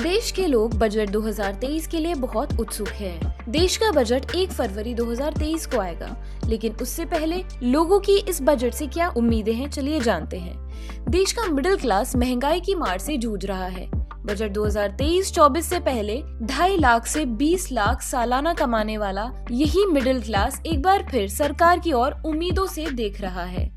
देश के लोग बजट 2023 के लिए बहुत उत्सुक हैं। देश का बजट 1 फरवरी 2023 को आएगा, लेकिन उससे पहले लोगों की इस बजट से क्या उम्मीदें हैं, चलिए जानते हैं। देश का मिडिल क्लास महंगाई की मार से जूझ रहा है। बजट 2023-24 से पहले 2.5 लाख से 20 लाख सालाना कमाने वाला यही मिडिल क्लास एक बार फिर सरकार की ओर उम्मीदों से देख रहा है।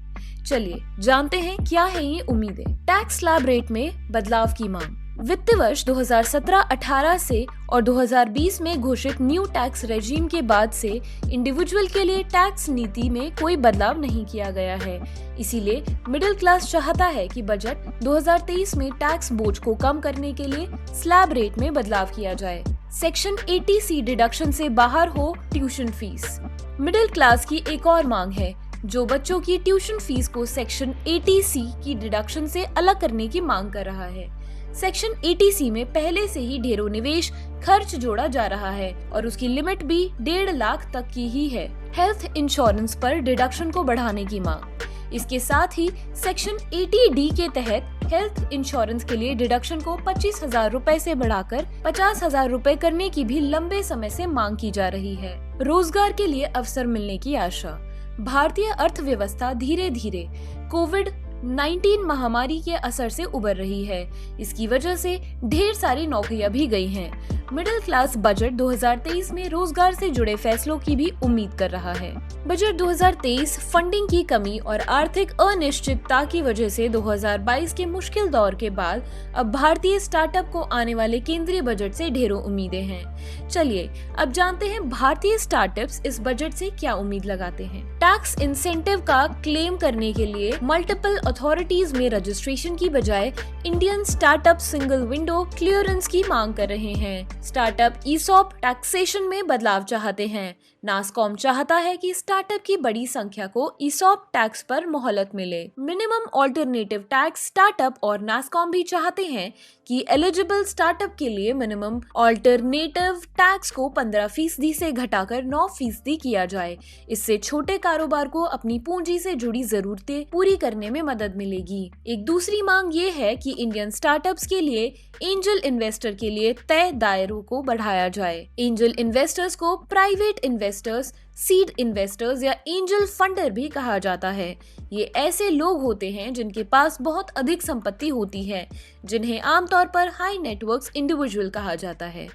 चलिए जानते हैं क्या है ये उम्मीदें। टैक्स स्लैब रेट में बदलाव की मांग। वित्त वर्ष 2017-18 से और 2020 में घोषित न्यू टैक्स रेजिम के बाद से इंडिविजुअल के लिए टैक्स नीति में कोई बदलाव नहीं किया गया है। इसीलिए मिडिल क्लास चाहता है कि बजट 2023 में टैक्स बोझ को कम करने के लिए स्लैब रेट में बदलाव किया जाए। सेक्शन 80C डिडक्शन से बाहर हो ट्यूशन फीस। मिडिल क्लास की एक और मांग है, जो बच्चों की ट्यूशन फीस को सेक्शन 80C की डिडक्शन से अलग करने की मांग कर रहा है। सेक्शन 80C में पहले से ही ढेरों निवेश खर्च जोड़ा जा रहा है और उसकी लिमिट भी 1.5 लाख तक की ही है। हेल्थ इंश्योरेंस पर डिडक्शन को बढ़ाने की मांग। इसके साथ ही सेक्शन 80D के तहत हेल्थ इंश्योरेंस के लिए डिडक्शन को 25,000 रूपए से बढ़ाकर 50,000 रूपए करने की भी लंबे समय से मांग की जा रही है। रोजगार के लिए अवसर मिलने की आशा। भारतीय अर्थव्यवस्था धीरे धीरे कोविड-19 महामारी के असर से उबर रही है। इसकी वजह से ढेर सारी नौकरियां भी गई हैं। मिडिल क्लास बजट 2023 में रोजगार से जुड़े फैसलों की भी उम्मीद कर रहा है। बजट 2023 फंडिंग की कमी और आर्थिक अनिश्चितता की वजह से 2022 के मुश्किल दौर के बाद अब भारतीय स्टार्टअप को आने वाले केंद्रीय बजट से ढेरों उम्मीदें हैं। चलिए अब जानते हैं भारतीय स्टार्टअप्स इस बजट से क्या उम्मीद लगाते हैं। टैक्स इंसेंटिव का क्लेम करने के लिए मल्टीपल अथॉरिटीज में रजिस्ट्रेशन की बजाय Indian startup single window clearance की मांग कर रहे हैं। स्टार्टअप ईसॉप टैक्सेशन में बदलाव चाहते हैं। नासकॉम चाहता है कि स्टार्टअप की बड़ी संख्या को ईसॉप टैक्स पर मोहलत मिले। मिनिमम ऑल्टरनेटिव टैक्स स्टार्टअप और नासकॉम भी चाहते हैं कि एलिजिबल स्टार्टअप के लिए मिनिमम ऑल्टरनेटिव टैक्स को 15% से घटाकर 9% किया जाए। इससे छोटे कारोबार को अपनी पूंजी से जुड़ी जरूरतें पूरी करने में मदद मिलेगी। एक दूसरी मांग ये है कि इंडियन स्टार्टअप्स के लिए एंजल इन्वेस्टर के लिए तय दायरों को बढ़ाया जाए। एंजल इन्वेस्टर्स को प्राइवेट इन्वेस्टर्स, सीड इन्वेस्टर्स या एंजल फंडर भी कहा जाता है। ये ऐसे लोग होते हैं जिनके पास बहुत अधिक संपत्ति होती है, जिन्हें आमतौर पर हाई नेटवर्क्स इंडिविजुअल कहा जाता है।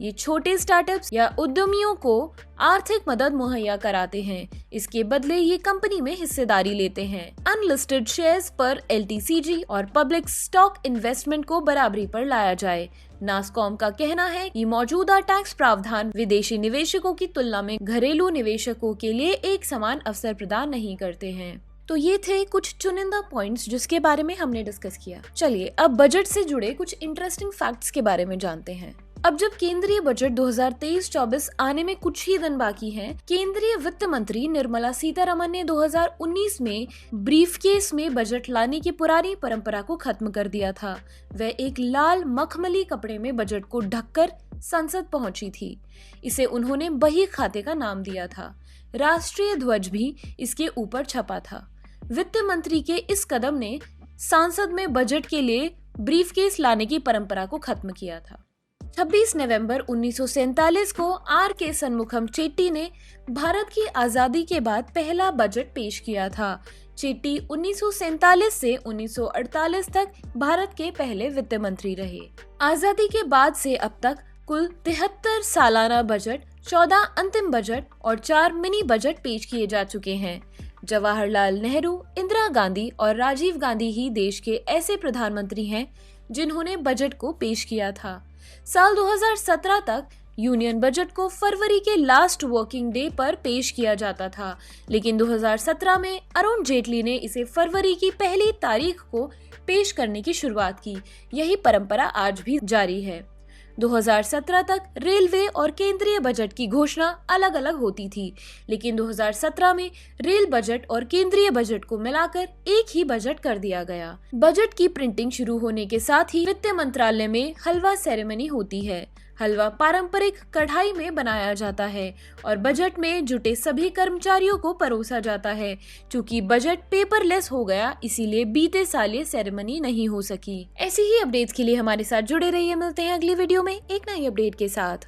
ये छोटे स्टार्टअप्स या उद्यमियों को आर्थिक मदद मुहैया कराते हैं। इसके बदले ये कंपनी में हिस्सेदारी लेते हैं। अनलिस्टेड शेयर्स पर LTCG और पब्लिक स्टॉक इन्वेस्टमेंट को बराबरी पर लाया जाए। नासकॉम का कहना है कि मौजूदा टैक्स प्रावधान विदेशी निवेशकों की तुलना में घरेलू निवेशकों के लिए एक समान अवसर प्रदान नहीं करते हैं। तो ये थे कुछ चुनिंदा पॉइंट्स जिसके बारे में हमने डिस्कस किया। चलिए अब बजट से जुड़े कुछ इंटरेस्टिंग फैक्ट्स के बारे में जानते हैं। अब जब केंद्रीय बजट 2023-24 आने में कुछ ही दिन बाकी हैं, केंद्रीय वित्त मंत्री निर्मला सीतारमण ने 2019 में ब्रीफकेस में बजट लाने की पुरानी परंपरा को खत्म कर दिया था। वह एक लाल मखमली कपड़े में बजट को ढककर संसद पहुंची थी। इसे उन्होंने बही खाते का नाम दिया था। राष्ट्रीय ध्वज भी इसके ऊपर छपा था। वित्त मंत्री के इस कदम ने संसद में बजट के लिए ब्रीफकेस लाने की परंपरा को खत्म किया था। 26 नवंबर 1947 को R.K. सन्मुखम चेट्टी ने भारत की आजादी के बाद पहला बजट पेश किया था। चेट्टी 1947 से 1948 तक भारत के पहले वित्त मंत्री रहे। आजादी के बाद से अब तक कुल 73 सालाना बजट, 14 अंतिम बजट और 4 मिनी बजट पेश किए जा चुके हैं। जवाहरलाल नेहरू, इंदिरा गांधी और राजीव गांधी ही देश के ऐसे प्रधानमंत्री हैं जिन्होंने बजट को पेश किया था। साल 2017 तक यूनियन बजट को फरवरी के लास्ट वर्किंग डे पर पेश किया जाता था, लेकिन 2017 में अरुण जेटली ने इसे फरवरी की पहली तारीख को पेश करने की शुरुआत की। यही परंपरा आज भी जारी है। 2017 तक रेलवे और केंद्रीय बजट की घोषणा अलग अलग होती थी, लेकिन 2017 में रेल बजट और केंद्रीय बजट को मिलाकर एक ही बजट कर दिया गया। बजट की प्रिंटिंग शुरू होने के साथ ही वित्त मंत्रालय में हलवा सेरेमनी होती है। हलवा पारंपरिक कढ़ाई में बनाया जाता है और बजट में जुटे सभी कर्मचारियों को परोसा जाता है। चूंकि बजट पेपरलेस हो गया, इसीलिए बीते साल ये सेरेमनी नहीं हो सकी। ऐसी ही अपडेट्स के लिए हमारे साथ जुड़े रहिए। मिलते हैं अगली वीडियो में एक नई अपडेट के साथ।